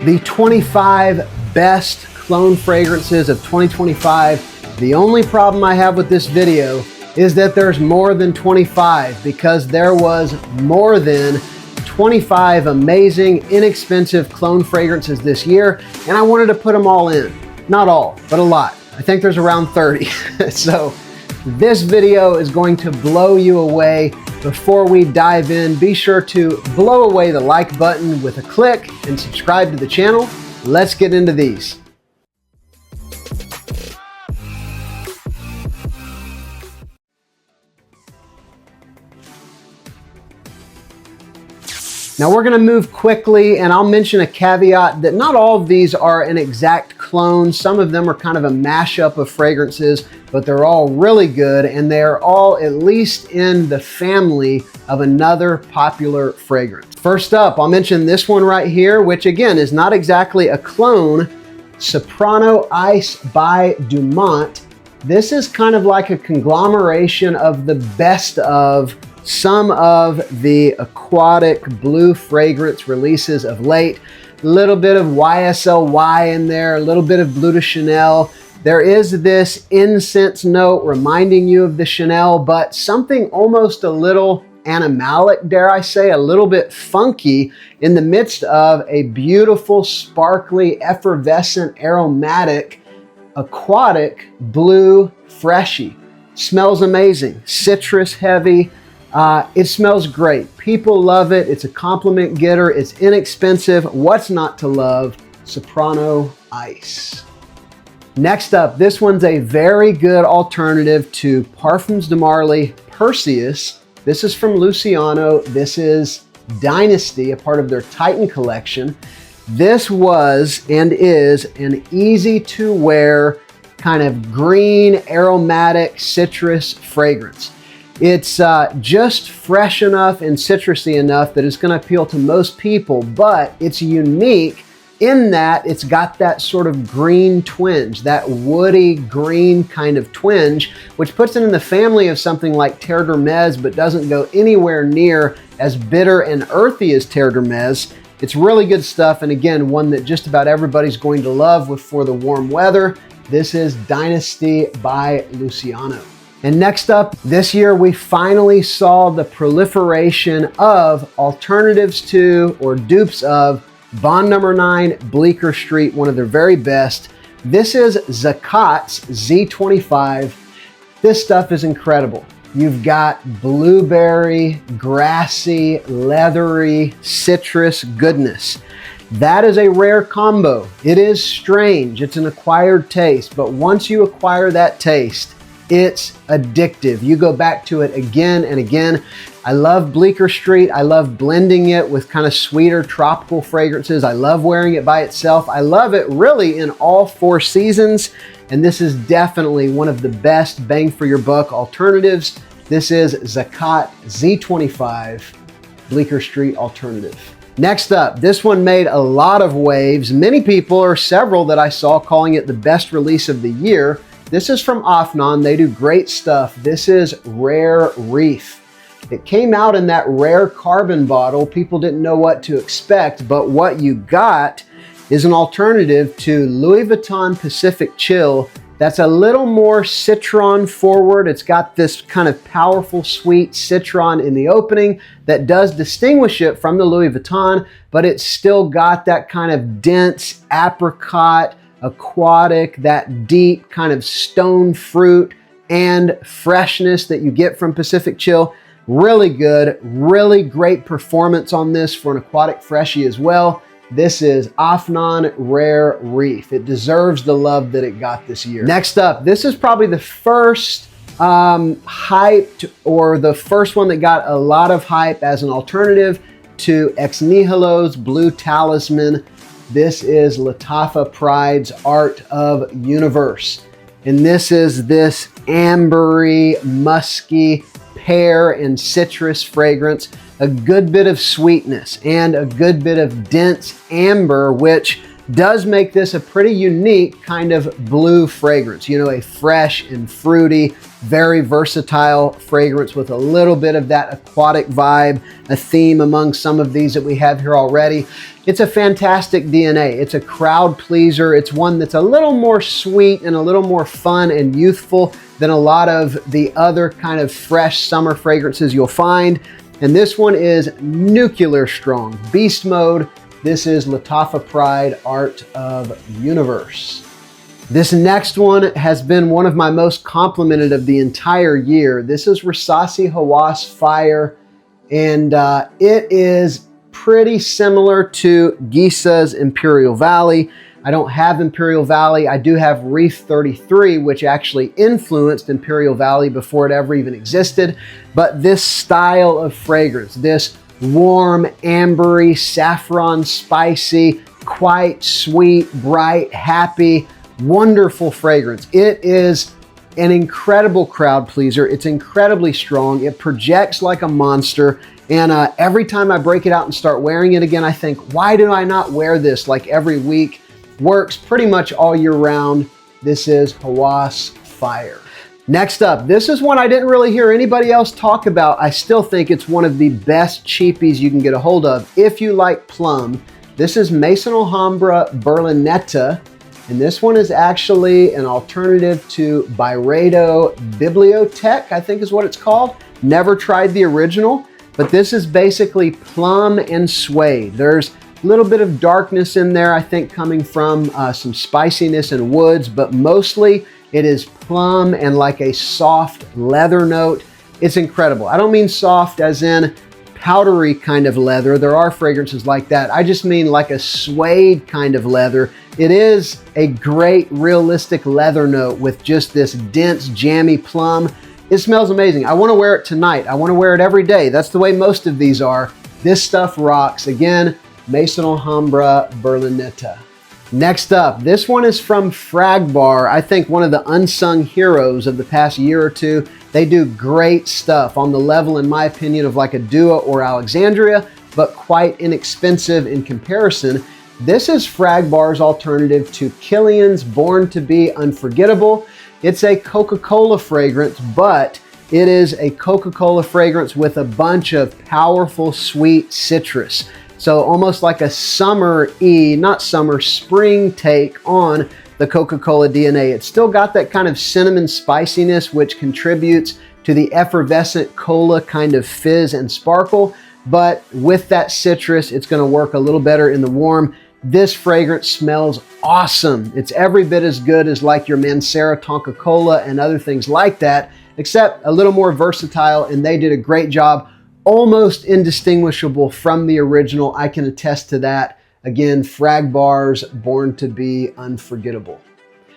The 25 best cologne fragrances of 2025. The only problem I have with this video is that there's more than 25 because there was more than 25 amazing, inexpensive cologne fragrances this year, and I wanted to put them all in. Not all, but a lot. I think there's around 30. So this video is going to blow you away. Before we dive in, be sure to blow away the like button with a click and subscribe to the channel. Let's get into these. Now we're gonna move quickly, and I'll mention a caveat that not all of these are an exact clone. Some of them are kind of a mashup of fragrances, but they're all really good, and they're all at least in the family of another popular fragrance. First up, I'll mention this one right here, which again is not exactly a clone, Soprano Ice by DuMont. This is kind of like a conglomeration of the best of some of the aquatic blue fragrance releases of late. A little bit of YSL in there, a little bit of Bleu de Chanel. There is this incense note reminding you of the Chanel, but something almost a little animalic, dare I say, a little bit funky in the midst of a beautiful, sparkly, effervescent, aromatic, aquatic blue freshie. Smells amazing, citrus heavy. It smells great. People love it. It's a compliment getter. It's inexpensive. What's not to love? Soprano Ice. Next up, this one's a very good alternative to Parfums de Marly Perseus. This is from Luciano. This is Dynasty, a part of their Titan collection. This was and is an easy to wear kind of green, aromatic citrus fragrance. It's just fresh enough and citrusy enough that it's going to appeal to most people, but it's unique in that it's got that sort of green twinge, that woody green kind of twinge, which puts it in the family of something like Terre d'Hermès, but doesn't go anywhere near as bitter and earthy as Terre d'Hermès. It's really good stuff, and again, one that just about everybody's going to love for the warm weather. This is Dynasty by Luciano. And next up, this year we finally saw the proliferation of alternatives to or dupes of Bond No. 9 Bleecker Street, one of their very best. This is ZAKAT's Z25. This stuff is incredible. You've got blueberry, grassy, leathery, citrus goodness. That is a rare combo. It is strange. It's an acquired taste, but once you acquire that taste, it's addictive. You go back to it again and again. I love Bleecker Street. I love blending it with kind of sweeter tropical fragrances. I love wearing it by itself. I love it really in all four seasons. And this is definitely one of the best bang for your buck alternatives. This is ZAKAT Z25 Bleecker Street alternative. Next up, this one made a lot of waves. Many people, or several that I saw, calling it the best release of the year. This is from Afnan. They do great stuff. This is Rare Reef. It came out in that rare carbon bottle. People didn't know what to expect, but what you got is an alternative to Louis Vuitton Pacific Chill that's a little more citron forward. It's got this kind of powerful, sweet citron in the opening that does distinguish it from the Louis Vuitton, but it's still got that kind of dense apricot, aquatic, that deep kind of stone fruit and freshness that you get from Pacific Chill. Really good, really great performance on this for an aquatic freshie as well. This is Afnan Rare Reef. It deserves the love that it got this year. Next up, this is probably the first hyped, or the first one that got a lot of hype as an alternative to Ex Nihilo's Blue Talisman. This is Lattafa Pride's Art of Universe. And this is this ambery, musky, pear and citrus fragrance, a good bit of sweetness and a good bit of dense amber, which does make this a pretty unique kind of blue fragrance. You know, a fresh and fruity, very versatile fragrance with a little bit of that aquatic vibe, a theme among some of these that we have here already. It's a fantastic DNA. It's a crowd pleaser. It's one that's a little more sweet and a little more fun and youthful than a lot of the other kind of fresh summer fragrances you'll find. And this one is nuclear strong, beast mode. This is Lattafa Pride Art of Universe. This next one has been one of my most complimented of the entire year. This is Rasasi Hawass Fire, and it is pretty similar to Gisa's Imperial Valley. I don't have Imperial Valley. I do have Reef 33, which actually influenced Imperial Valley before it ever even existed. But this style of fragrance, this warm, ambery, saffron, spicy, quite sweet, bright, happy, wonderful fragrance. It is an incredible crowd pleaser. It's incredibly strong. It projects like a monster. And every time I break it out and start wearing it again, I think, why do I not wear this like every week? Works pretty much all year round. This is Hawass Fire. Next up, this is one I didn't really hear anybody else talk about. I still think it's one of the best cheapies you can get a hold of if you like plum. This is Maison Alhambra Berlinetta, and this one is actually an alternative to Byredo Bibliothèque, I think is what it's called. Never tried the original, but this is basically plum and suede. There's a little bit of darkness in there, I think, coming from some spiciness and woods, but mostly it is plum and like a soft leather note. It's incredible. I don't mean soft as in powdery kind of leather. There are fragrances like that. I just mean like a suede kind of leather. It is a great realistic leather note with just this dense, jammy plum. It smells amazing. I want to wear it tonight. I want to wear it every day. That's the way most of these are. This stuff rocks. Again, Maison Alhambra Berlinetta. Next up, this one is from Fragbar. I think one of the unsung heroes of the past year or two. They do great stuff on the level, in my opinion, of like a Dua or Alexandria, but quite inexpensive in comparison. This is Fragbar's alternative to Kilian's Born to Be Unforgettable. It's a Coca-Cola fragrance, but it is a Coca-Cola fragrance with a bunch of powerful, sweet citrus. So almost like a spring take on the Coca-Cola DNA. It's still got that kind of cinnamon spiciness, which contributes to the effervescent cola kind of fizz and sparkle. But with that citrus, it's gonna work a little better in the warm. This fragrance smells awesome. It's every bit as good as like your Mancera Tonka Cola and other things like that, except a little more versatile, and they did a great job. Almost indistinguishable from the original. I can attest to that. Again, Fragbar's Born to Be Unforgettable.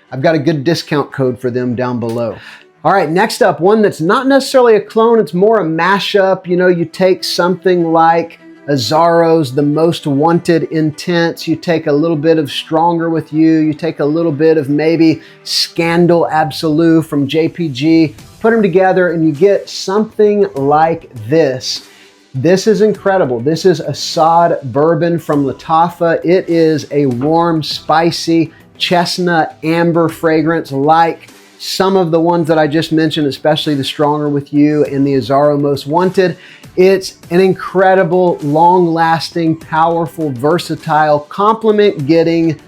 I've got a good discount code for them down below. All right, next up, one that's not necessarily a clone, it's more a mashup. You know, you take something like Azzaro's The Most Wanted Intense, you take a little bit of Stronger With You, you take a little bit of maybe Scandal Absolute from JPG, put them together and you get something like this. This is incredible. This is Assad Bourbon from Lattafa. It is a warm, spicy, chestnut amber fragrance like some of the ones that I just mentioned, especially the Stronger With You and the Azzaro Most Wanted. It's an incredible, long-lasting, powerful, versatile, compliment-getting,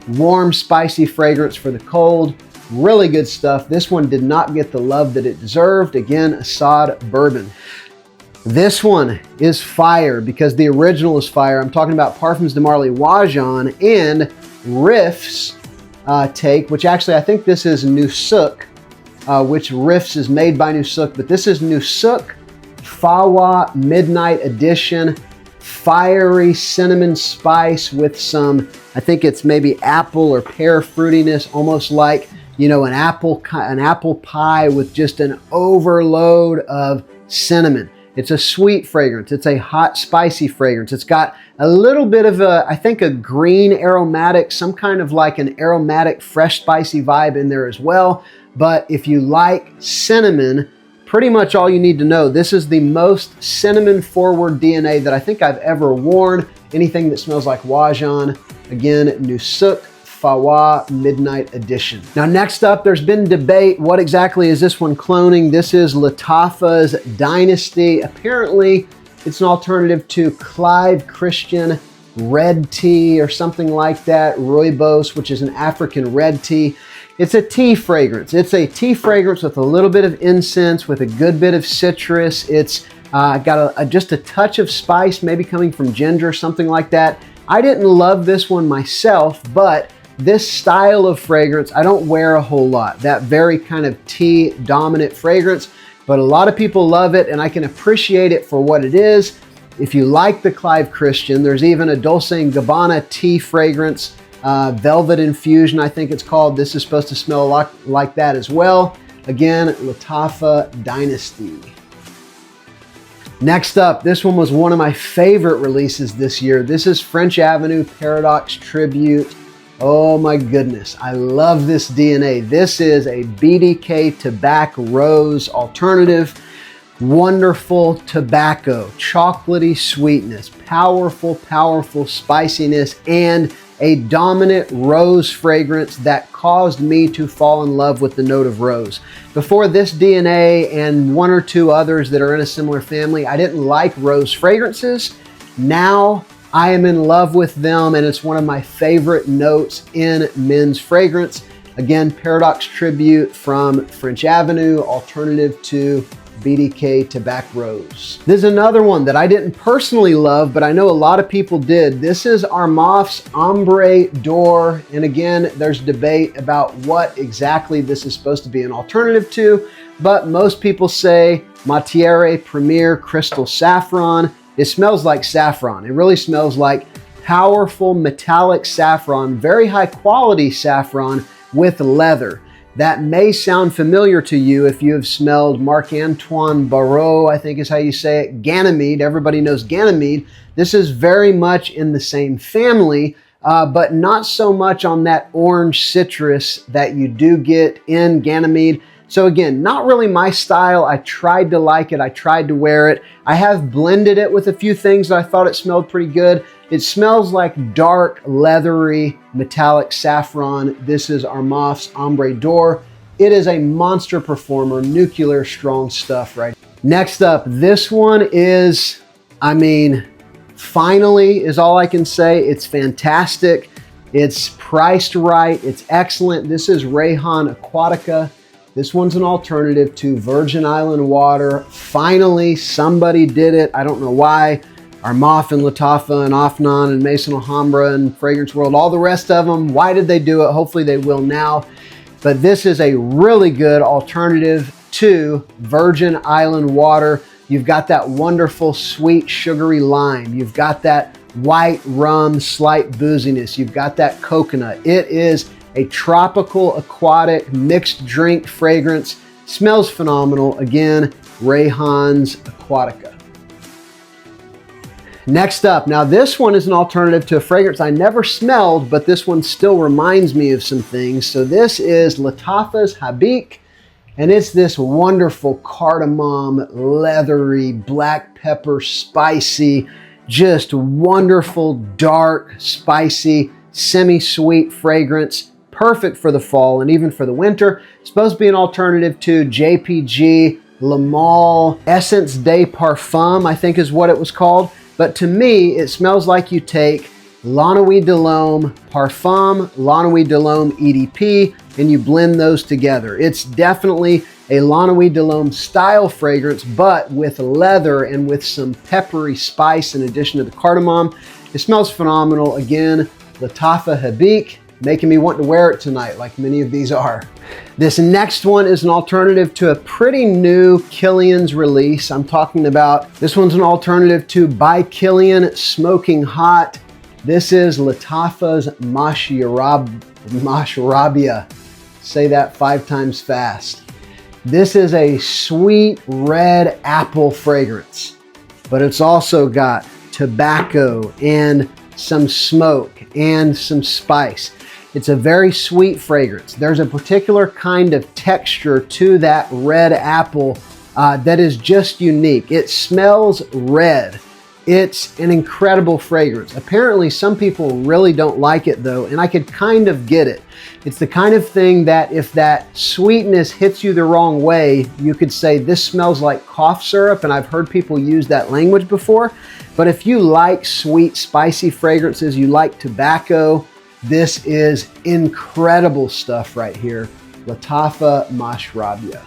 warm, spicy fragrance for the cold. Really good stuff. This one did not get the love that it deserved. Again, Assad Bourbon. This one is fire because the original is fire. I'm talking about Parfums de Marly Wajan and Riff's take, which actually I think this is Nusuk, which Riff's is made by Nusuk, but this is Nusuk Fawa Midnight Edition. Fiery cinnamon spice with some, I think it's maybe apple or pear fruitiness, almost like, you know, an apple pie with just an overload of cinnamon. It's a sweet fragrance. It's a hot, spicy fragrance. It's got a little bit of a, I think, a green aromatic, some kind of like an aromatic, fresh, spicy vibe in there as well. But if you like cinnamon, pretty much all you need to know, this is the most cinnamon-forward DNA that I think I've ever worn. Anything that smells like Wajan. Again, Nusuk Fawa Midnight Edition. Now next up, there's been debate, what exactly is this one cloning? This is Lattafa's Dynasty. Apparently, it's an alternative to Clive Christian red tea or something like that, Rooibos, which is an African red tea. It's a tea fragrance. It's a tea fragrance with a little bit of incense, with a good bit of citrus. It's got just a touch of spice, maybe coming from ginger, something like that. I didn't love this one myself, but this style of fragrance, I don't wear a whole lot. That very kind of tea dominant fragrance, but a lot of people love it, and I can appreciate it for what it is. If you like the Clive Christian, there's even a Dolce & Gabbana tea fragrance, Velvet Infusion, I think it's called. This is supposed to smell a lot like that as well. Again, Lattafa Dynasty. Next up, this one was one of my favorite releases this year. This is French Avenue Paradox Tribute. Oh my goodness, I love this DNA. This is a BDK Tobacco Rose alternative. Wonderful tobacco, chocolatey sweetness, powerful, powerful spiciness, and a dominant rose fragrance that caused me to fall in love with the note of rose. Before this DNA and one or two others that are in a similar family, I didn't like rose fragrances. Now I am in love with them, and it's one of my favorite notes in men's fragrance. Again, Paradox Tribute from French Avenue, alternative to BDK Tobacco Rose. This is another one that I didn't personally love, but I know a lot of people did. This is Armaf's Ombre d'Or, and again, there's debate about what exactly this is supposed to be an alternative to, but most people say Matiere Premier Crystal Saffron. It smells like saffron. It really smells like powerful metallic saffron, very high quality saffron with leather. That may sound familiar to you if you have smelled Marc-Antoine Barrault, I think is how you say it, Ganymede. Everybody knows Ganymede. This is very much in the same family, but not so much on that orange citrus that you do get in Ganymede. So again, not really my style. I tried to like it. I tried to wear it. I have blended it with a few things that I thought it smelled pretty good. It smells like dark, leathery, metallic saffron. This is Armaf's Ombre d'Or. It is a monster performer, nuclear strong stuff, right? Next up, this one is, I mean, finally is all I can say. It's fantastic. It's priced right. It's excellent. This is Rayhan Aquatica. This one's an alternative to Virgin Island water. Finally, somebody did it. I don't know why. Armaf and Lattafa and Afnan and Maison Alhambra and Fragrance World, all the rest of them. Why did they do it? Hopefully they will now. But this is a really good alternative to Virgin Island water. You've got that wonderful sweet sugary lime. You've got that white rum, slight booziness. You've got that coconut. It is a tropical aquatic mixed drink fragrance. Smells phenomenal. Again, Rayhan's Aquatica. Next up, now this one is an alternative to a fragrance I never smelled, but this one still reminds me of some things. So this is Lattafa's Habik, and it's this wonderful cardamom, leathery, black pepper, spicy, just wonderful, dark, spicy, semi-sweet fragrance. Perfect for the fall and even for the winter. It's supposed to be an alternative to JPG Le Male Essence de Parfum, I think is what it was called. But to me, it smells like you take La Nuit de l'Homme Parfum, La Nuit de l'Homme EDP, and you blend those together. It's definitely a La Nuit de l'Homme style fragrance, but with leather and with some peppery spice in addition to the cardamom. It smells phenomenal. Again, Lattafa Habik, making me want to wear it tonight, like many of these are. This next one is an alternative to a pretty new Kilian's release. I'm talking about, this one's an alternative to By Kilian Smoking Hot. This is Lattafa's Mashrabia. Say that 5 times fast. This is a sweet red apple fragrance, but it's also got tobacco and some smoke and some spice. It's a very sweet fragrance. There's a particular kind of texture to that red apple that is just unique. It smells red, It's an incredible fragrance. Apparently some people really don't like it though, and I could kind of get it. It's the kind of thing that if that sweetness hits you the wrong way, you could say this smells like cough syrup, and I've heard people use that language before. But if you like sweet, spicy fragrances, you like tobacco, this is incredible stuff right here. Lattafa Mashrabia.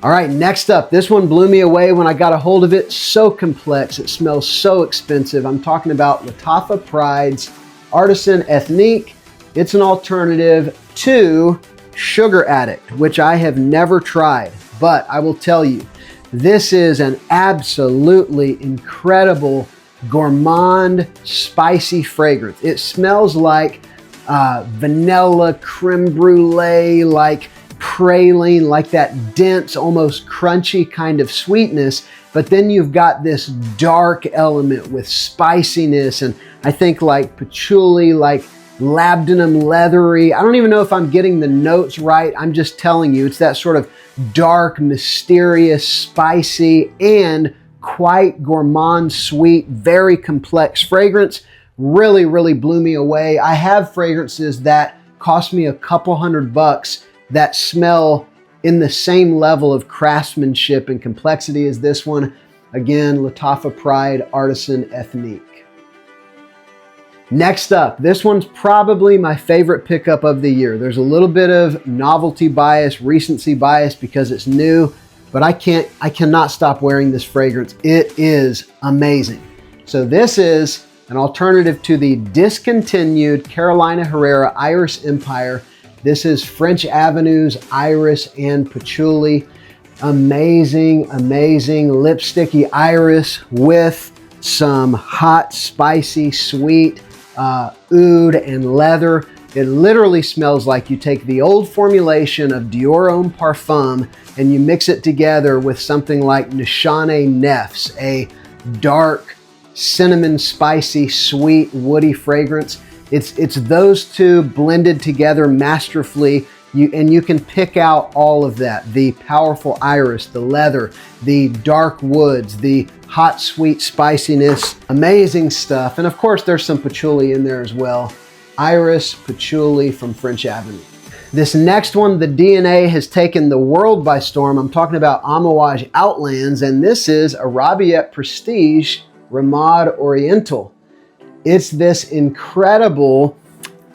All right, next up, this one blew me away when I got a hold of it. So complex, it smells so expensive. I'm talking about Lattafa Pride's Artisan Ethnique. It's an alternative to Sugar Addict, which I have never tried, but I will tell you, this is an absolutely incredible gourmand, spicy fragrance. It smells like vanilla, creme brulee, like praline, like that dense, almost crunchy kind of sweetness. But then you've got this dark element with spiciness, and I think like patchouli, like labdanum leathery. I don't even know if I'm getting the notes right. I'm just telling you, it's that sort of dark, mysterious, spicy, and quite gourmand, sweet, very complex fragrance. Really, really blew me away. I have fragrances that cost me a couple $100 that smell in the same level of craftsmanship and complexity as this one. Again, Lattafa Pride Artisan Ethnique. Next up, this one's probably my favorite pickup of the year. There's a little bit of novelty bias, recency bias because it's new, but I cannot stop wearing this fragrance. It is amazing. So this is an alternative to the discontinued Carolina Herrera Iris Empire. This is French Avenue's Iris and Patchouli. Amazing, amazing lipsticky iris with some hot, spicy, sweet oud and leather. It literally smells like you take the old formulation of Dior Homme Parfum and you mix it together with something like Nishane Nefs, a dark, cinnamon, spicy, sweet, woody fragrance. It's those two blended together masterfully, and you can pick out all of that. The powerful iris, the leather, the dark woods, the hot, sweet spiciness, amazing stuff. And of course, there's some patchouli in there as well. Iris, patchouli from French Avenue. This next one, the DNA has taken the world by storm. I'm talking about Amouage Outlands, and this is a Rabiat Prestige Ramad Oriental. It's this incredible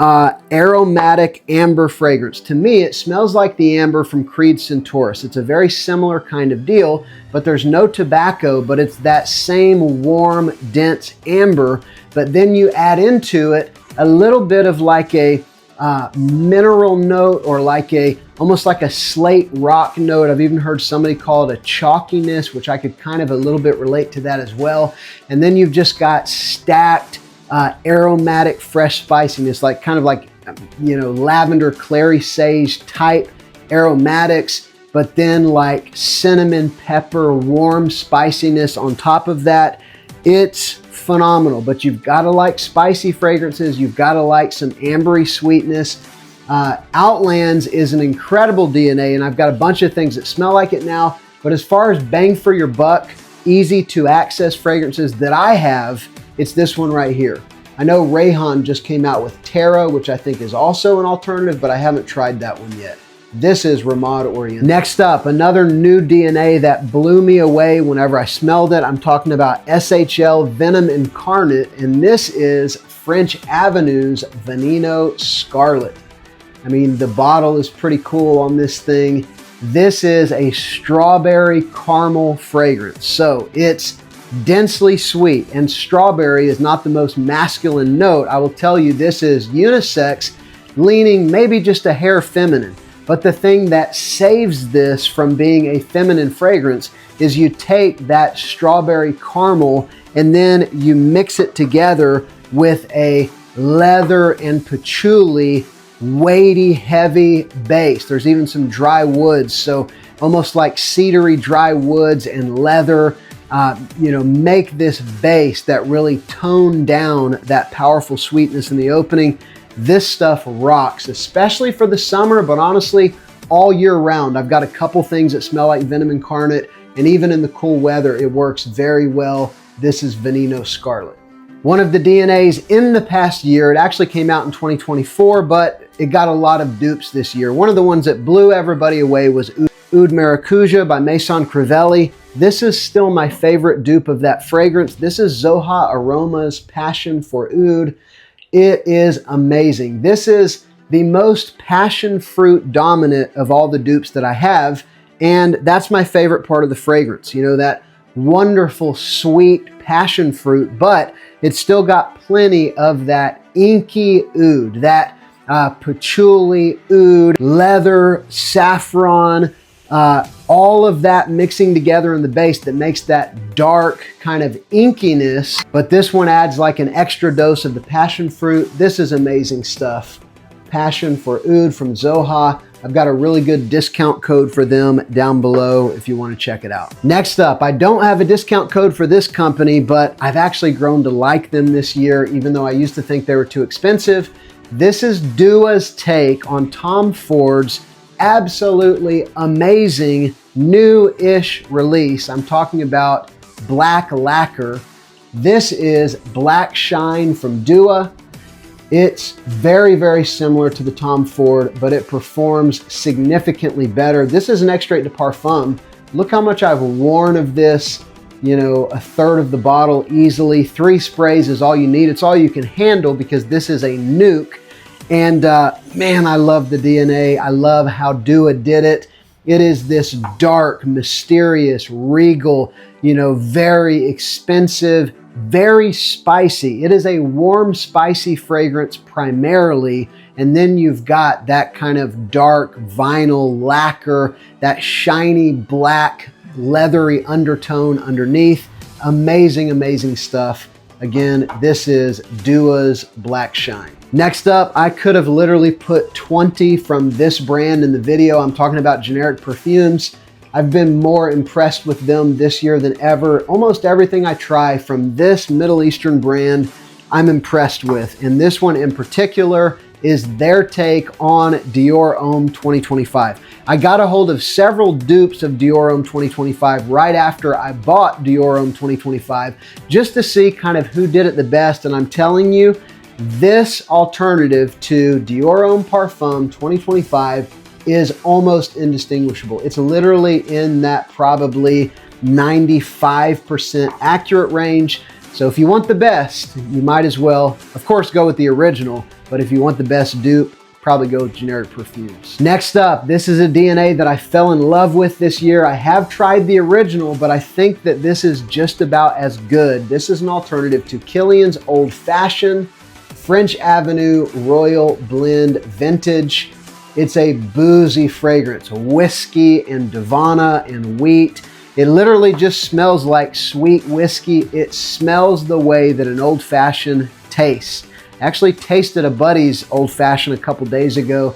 aromatic amber fragrance. To me, it smells like the amber from Creed Centaurus. It's a very similar kind of deal, but there's no tobacco, but it's that same warm, dense amber. But then you add into it a little bit of like a mineral note, or like almost like a slate rock note. I've even heard somebody call it a chalkiness, which I could kind of a little bit relate to that as well. And then you've just got stacked aromatic fresh spiciness, like kind of like, you know, lavender, clary sage type aromatics, but then like cinnamon, pepper, warm spiciness on top of that. It's phenomenal, but you've got to like spicy fragrances. You've got to like some ambery sweetness. Outlands is an incredible DNA, and I've got a bunch of things that smell like it now, but as far as bang for your buck, easy to access fragrances that I have, it's this one right here. I know Rayhan just came out with Terra, which I think is also an alternative, but I haven't tried that one yet. This is Ramad Oriental. Next up, another new DNA that blew me away whenever I smelled it. I'm talking about SHL Venom Incarnate, and this is French Avenue's Veneno Scarlet. I mean, the bottle is pretty cool on this thing. This is a strawberry caramel fragrance. So it's densely sweet, and strawberry is not the most masculine note. I will tell you, this is unisex, leaning maybe just a hair feminine. But the thing that saves this from being a feminine fragrance is you take that strawberry caramel and then you mix it together with a leather and patchouli, weighty, heavy base. There's even some dry woods, so almost like cedary dry woods and leather, you know, make this base that really tone down that powerful sweetness in the opening. This stuff rocks, especially for the summer, but honestly, all year round. I've got a couple things that smell like Venom Incarnate, and even in the cool weather, it works very well. This is Veneno Scarlet. One of the DNAs in the past year, it actually came out in 2024, but it got a lot of dupes this year. One of the ones that blew everybody away was Oud Maracuja by Maison Crivelli. This is still my favorite dupe of that fragrance. This is Zoha Aroma's Passion for Oud. It is amazing. This is the most passion fruit dominant of all the dupes that I have, and that's my favorite part of the fragrance. You know, that wonderful, sweet passion fruit, but it's still got plenty of that inky oud, that patchouli oud, leather, saffron, all of that mixing together in the base that makes that dark kind of inkiness. But this one adds like an extra dose of the passion fruit. This is amazing stuff. Passion for Oud from Zoha. I've got a really good discount code for them down below if you want to check it out. Next up, I don't have a discount code for this company, but I've actually grown to like them this year, even though I used to think they were too expensive. This is Dua's take on Tom Ford's absolutely amazing new-ish release. I'm talking about Black Lacquer. This is Black Shine from Dua. It's very, very similar to the Tom Ford, but it performs significantly better. This is an Extrait de Parfum. Look how much I've worn of this, you know, a third of the bottle easily. 3 sprays is all you need. It's all you can handle because this is a nuke. And man, I love the DNA. I love how Dua did it. It is this dark, mysterious, regal, you know, very expensive, very spicy. It is a warm, spicy fragrance primarily, and then you've got that kind of dark vinyl lacquer, that shiny black leathery undertone underneath. Amazing, amazing stuff. Again, this is Dua's Black Shine. Next up, I could have literally put 20 from this brand in the video. I'm talking about generic perfumes. I've been more impressed with them this year than ever. Almost everything I try from this Middle Eastern brand, I'm impressed with. And this one in particular is their take on Dior Homme 2025. I got a hold of several dupes of Dior Homme 2025 right after I bought Dior Homme 2025, just to see kind of who did it the best. And I'm telling you, this alternative to Dior Homme Parfum 2025 is almost indistinguishable. It's literally in that probably 95% accurate range. So if you want the best, you might as well, of course, go with the original, but if you want the best dupe, probably go with generic perfumes. Next up, this is a DNA that I fell in love with this year. I have tried the original, but I think that this is just about as good. This is an alternative to Kilian's Old Fashioned French Avenue Royal Blend Vintage. It's a boozy fragrance, whiskey and Divana and wheat. It literally just smells like sweet whiskey. It smells the way that an old fashioned tastes. I actually tasted a buddy's old fashioned a couple days ago.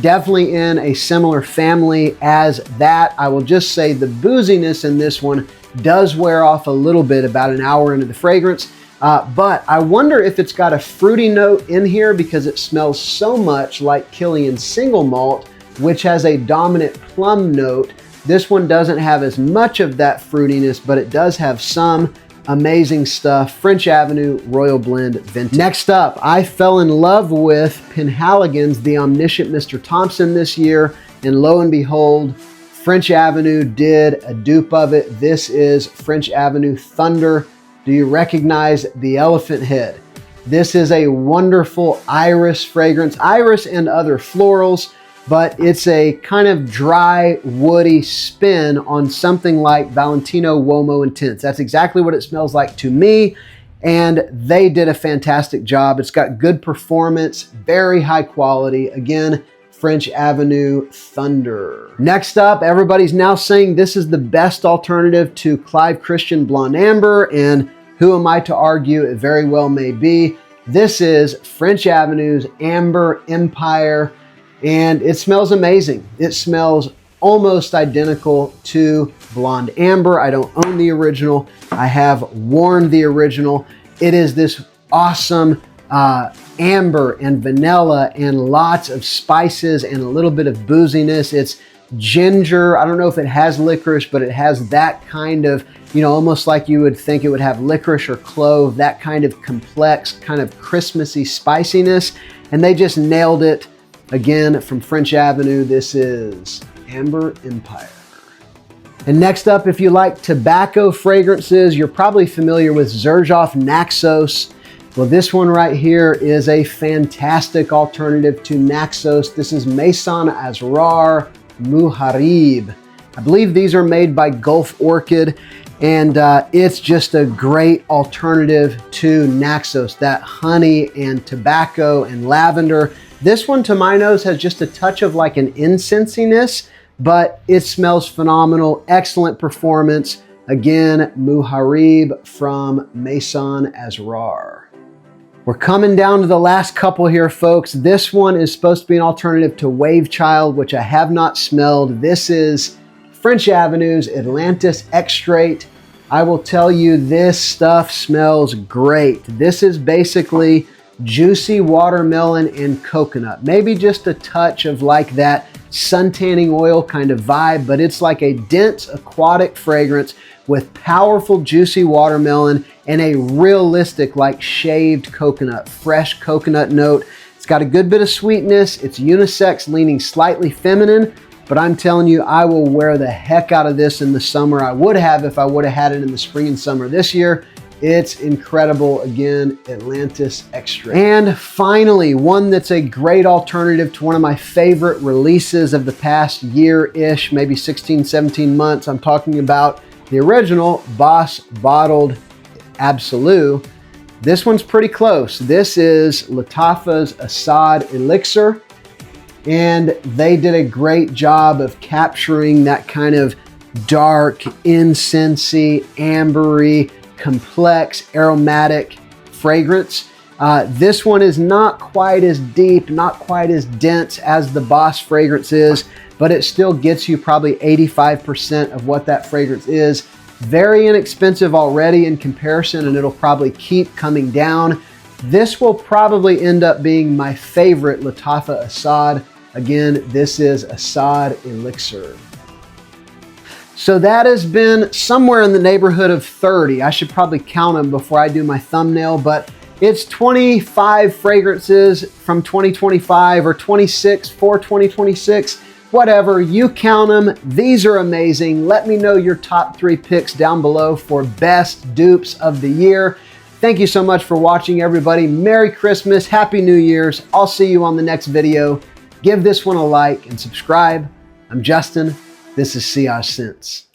Definitely in a similar family as that. I will just say the booziness in this one does wear off a little bit about an hour into the fragrance. But I wonder if it's got a fruity note in here because it smells so much like Kilian's Single Malt, which has a dominant plum note. This one doesn't have as much of that fruitiness, but it does have some amazing stuff. French Avenue Royal Blend Vintage. Next up, I fell in love with Penhaligon's The Omniscient Mr. Thompson this year, and lo and behold, French Avenue did a dupe of it. This is French Avenue Thunder. Do you recognize the elephant head? This is a wonderful iris fragrance, iris and other florals, but it's a kind of dry, woody spin on something like Valentino Uomo Intense. That's exactly what it smells like to me, and they did a fantastic job. It's got good performance, very high quality. Again, French Avenue Thunder. Next up, everybody's now saying this is the best alternative to Clive Christian Blonde Amber, and who am I to argue? It very well may be. This is French Avenue's Amber Empire, and it smells amazing. It smells almost identical to Blonde Amber. I don't own the original. I have worn the original. It is this awesome amber and vanilla and lots of spices and a little bit of booziness. It's ginger. I don't know if it has licorice, but it has that kind of, you know, almost like you would think it would have licorice or clove, that kind of complex, kind of Christmassy spiciness. And they just nailed it. Again, from French Avenue, this is Amber Empire. And next up, if you like tobacco fragrances, you're probably familiar with Xerjoff Naxos. Well, this one right here is a fantastic alternative to Naxos. This is Maison Asrar Muharib. I believe these are made by Gulf Orchid, and it's just a great alternative to Naxos, that honey and tobacco and lavender. This one, to my nose, has just a touch of like an incensiness, but it smells phenomenal. Excellent performance. Again, Muharib from Maison Asrar. We're coming down to the last couple here, folks. This one is supposed to be an alternative to Wave Child, which I have not smelled. This is French Avenue's Atlantis Extrait. I will tell you, this stuff smells great. This is basically juicy watermelon and coconut. Maybe just a touch of like that sun tanning oil kind of vibe, but it's like a dense aquatic fragrance with powerful juicy watermelon and a realistic like shaved coconut, fresh coconut note. It's got a good bit of sweetness. It's unisex, leaning slightly feminine, but I'm telling you, I will wear the heck out of this in the summer. I would have if I would have had it in the spring and summer this year. It's incredible. Again, Atlantis Extra. And finally, one that's a great alternative to one of my favorite releases of the past year-ish, maybe 16, 17 months. I'm talking about the original Boss Bottled Absolute. This one's pretty close. This is Lattafa's Assad Elixir, and they did a great job of capturing that kind of dark, incensey, ambery, complex, aromatic fragrance. This one is not quite as deep, not quite as dense as the Boss fragrance is, but it still gets you probably 85% of what that fragrance is. Very inexpensive already in comparison, and it'll probably keep coming down. This will probably end up being my favorite Lattafa Assad. Again, this is Assad Elixir. So that has been somewhere in the neighborhood of 30. I should probably count them before I do my thumbnail, but it's 25 fragrances from 2025 or 26 for 2026. Whatever, you count them. These are amazing. Let me know your top 3 picks down below for best dupes of the year. Thank you so much for watching, everybody. Merry Christmas, Happy New Year's. I'll see you on the next video. Give this one a like and subscribe. I'm Justin. This is Sillage Scents.